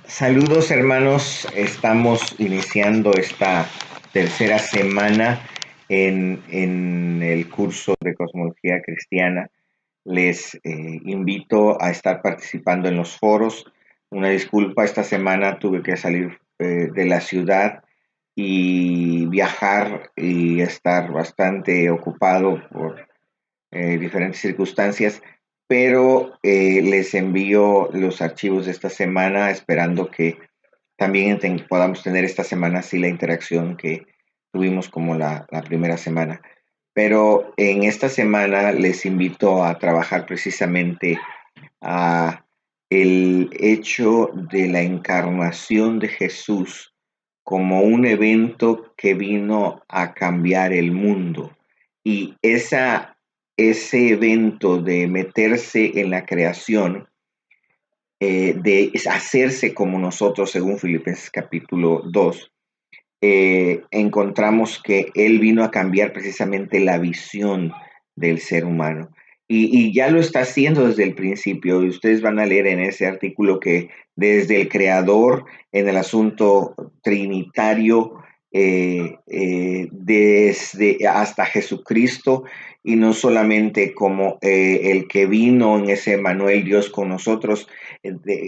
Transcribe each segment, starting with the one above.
Saludos hermanos, estamos iniciando esta tercera semana en el curso de Cosmología Cristiana. Les invito a estar participando en los foros. Una disculpa, esta semana tuve que salir de la ciudad y viajar y estar bastante ocupado por diferentes circunstancias, pero les envío los archivos de esta semana esperando que también podamos tener esta semana sí la interacción que tuvimos como la primera semana. Pero en esta semana les invito a trabajar precisamente a el hecho de la encarnación de Jesús como un evento que vino a cambiar el mundo. Y ese evento de meterse en la creación, de hacerse como nosotros, según Filipenses capítulo 2, encontramos que Él vino a cambiar precisamente la visión del ser humano. Y ya lo está haciendo desde el principio. Y ustedes van a leer en ese artículo que desde el Creador, en el asunto trinitario, desde hasta Jesucristo, y no solamente como el que vino en ese Emmanuel, Dios con nosotros,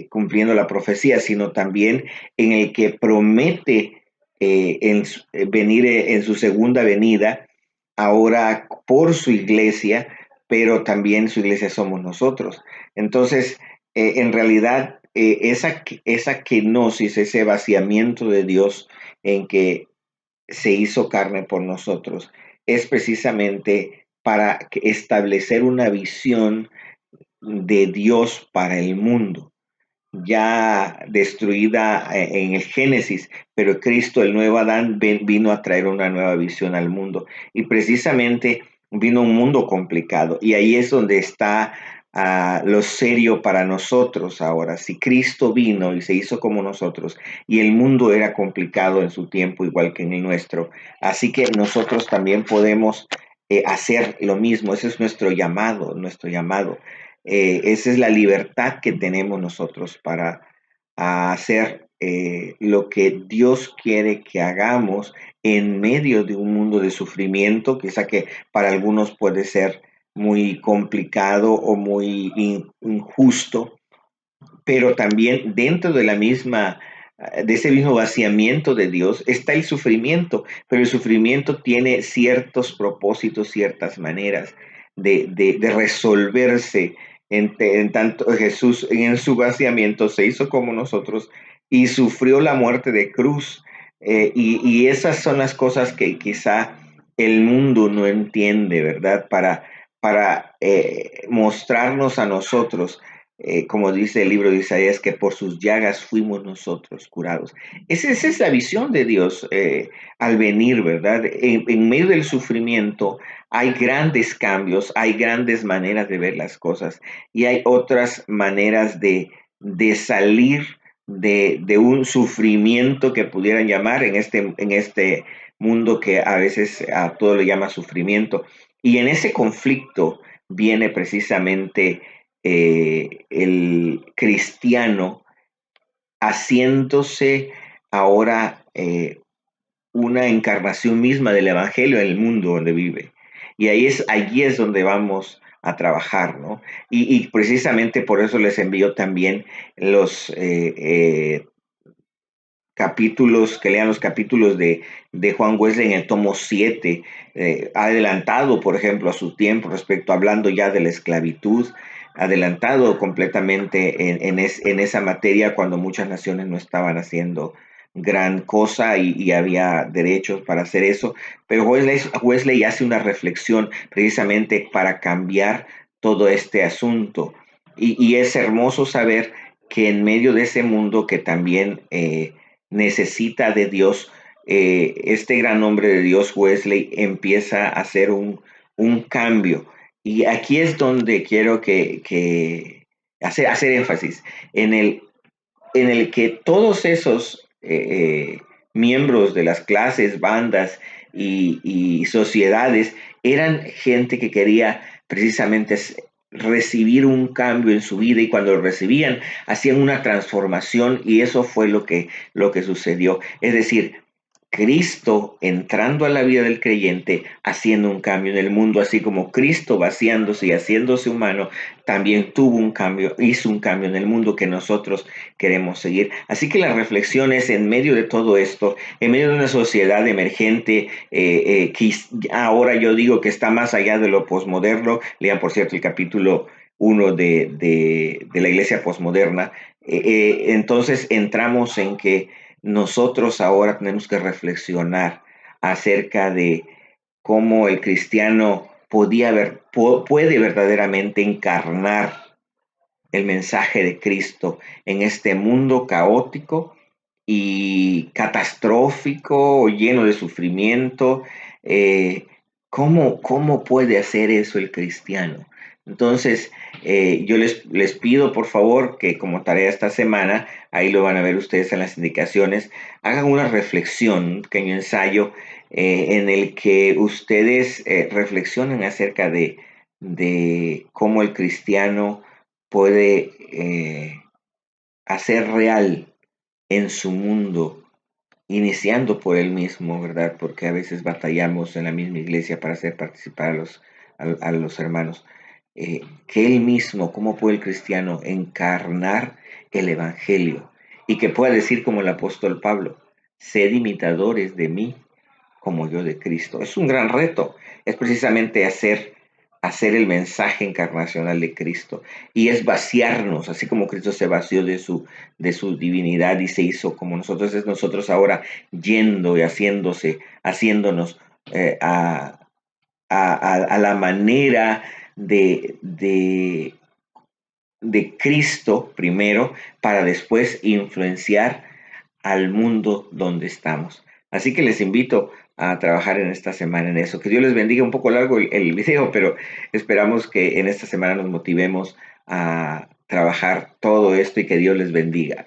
cumpliendo la profecía, sino también en el que promete venir en su segunda venida, ahora por su iglesia, pero también su iglesia somos nosotros. Entonces, en realidad, esa kenosis, ese vaciamiento de Dios en que se hizo carne por nosotros, es precisamente para establecer una visión de Dios para el mundo ya destruida en el Génesis, pero Cristo, el nuevo Adán, vino a traer una nueva visión al mundo. Y precisamente vino un mundo complicado. Y ahí es donde está lo serio para nosotros ahora. Si Cristo vino y se hizo como nosotros, y el mundo era complicado en su tiempo, igual que en el nuestro, así que nosotros también podemos hacer lo mismo. Ese es nuestro llamado, nuestro llamado. Esa es la libertad que tenemos nosotros para hacer lo que Dios quiere que hagamos en medio de un mundo de sufrimiento, quizá que para algunos puede ser muy complicado o muy injusto, pero también dentro de de ese mismo vaciamiento de Dios está el sufrimiento, pero el sufrimiento tiene ciertos propósitos, ciertas maneras de resolverse. En tanto Jesús en su vaciamiento se hizo como nosotros y sufrió la muerte de cruz. Y esas son las cosas que quizá el mundo no entiende, ¿verdad? Para mostrarnos a nosotros como dice el libro de Isaías, que por sus llagas fuimos nosotros curados. Esa es la visión de Dios al venir, ¿verdad? En medio del sufrimiento hay grandes cambios, hay grandes maneras de ver las cosas y hay otras maneras de salir de un sufrimiento que pudieran llamar en este mundo que a veces a todo le llama sufrimiento. Y en ese conflicto viene precisamente el cristiano haciéndose ahora una encarnación misma del evangelio en el mundo donde vive. Y allí es donde vamos a trabajar, ¿no? Y precisamente por eso les envío también los capítulos, que lean los capítulos de Juan Wesley en el tomo 7, adelantado, por ejemplo, a su tiempo respecto, hablando ya de la esclavitud, adelantado completamente en esa materia cuando muchas naciones no estaban haciendo gran cosa y había derechos para hacer eso, pero Wesley hace una reflexión precisamente para cambiar todo este asunto y es hermoso saber que en medio de ese mundo que también necesita de Dios, este gran hombre de Dios, Wesley, empieza a hacer un cambio. Y aquí es donde quiero que hacer énfasis, en en el que todos esos miembros de las clases, bandas y sociedades eran gente que quería precisamente recibir un cambio en su vida, y cuando lo recibían hacían una transformación, y eso fue lo que sucedió. Es decir, Cristo entrando a la vida del creyente, haciendo un cambio en el mundo, así como Cristo vaciándose y haciéndose humano, también tuvo un cambio, hizo un cambio en el mundo que nosotros queremos seguir. Así que la reflexión es, en medio de todo esto, en medio de una sociedad emergente, que ahora yo digo que está más allá de lo posmoderno. Lean, por cierto, el capítulo 1 de la iglesia posmoderna. Entonces entramos en que nosotros ahora tenemos que reflexionar acerca de cómo el cristiano puede verdaderamente encarnar el mensaje de Cristo en este mundo caótico y catastrófico, lleno de sufrimiento. ¿Cómo puede hacer eso el cristiano? Entonces, yo les pido por favor que, como tarea esta semana, ahí lo van a ver ustedes en las indicaciones, hagan una reflexión, un pequeño ensayo, en el que ustedes reflexionen acerca de cómo el cristiano puede hacer real en su mundo, iniciando por él mismo, ¿verdad? Porque a veces batallamos en la misma iglesia para hacer participar a los hermanos. Que él mismo, cómo puede el cristiano encarnar el evangelio, y que pueda decir como el apóstol Pablo: sed imitadores de mí como yo de Cristo. Es un gran reto, es precisamente hacer el mensaje encarnacional de Cristo, y es vaciarnos, así como Cristo se vació de su divinidad y se hizo como nosotros. Es nosotros ahora yendo y haciéndonos a la manera de Cristo primero, para después influenciar al mundo donde estamos. Así que les invito a trabajar en esta semana en eso. Que Dios les bendiga. Un poco largo el video, pero esperamos que en esta semana nos motivemos a trabajar todo esto, y que Dios les bendiga.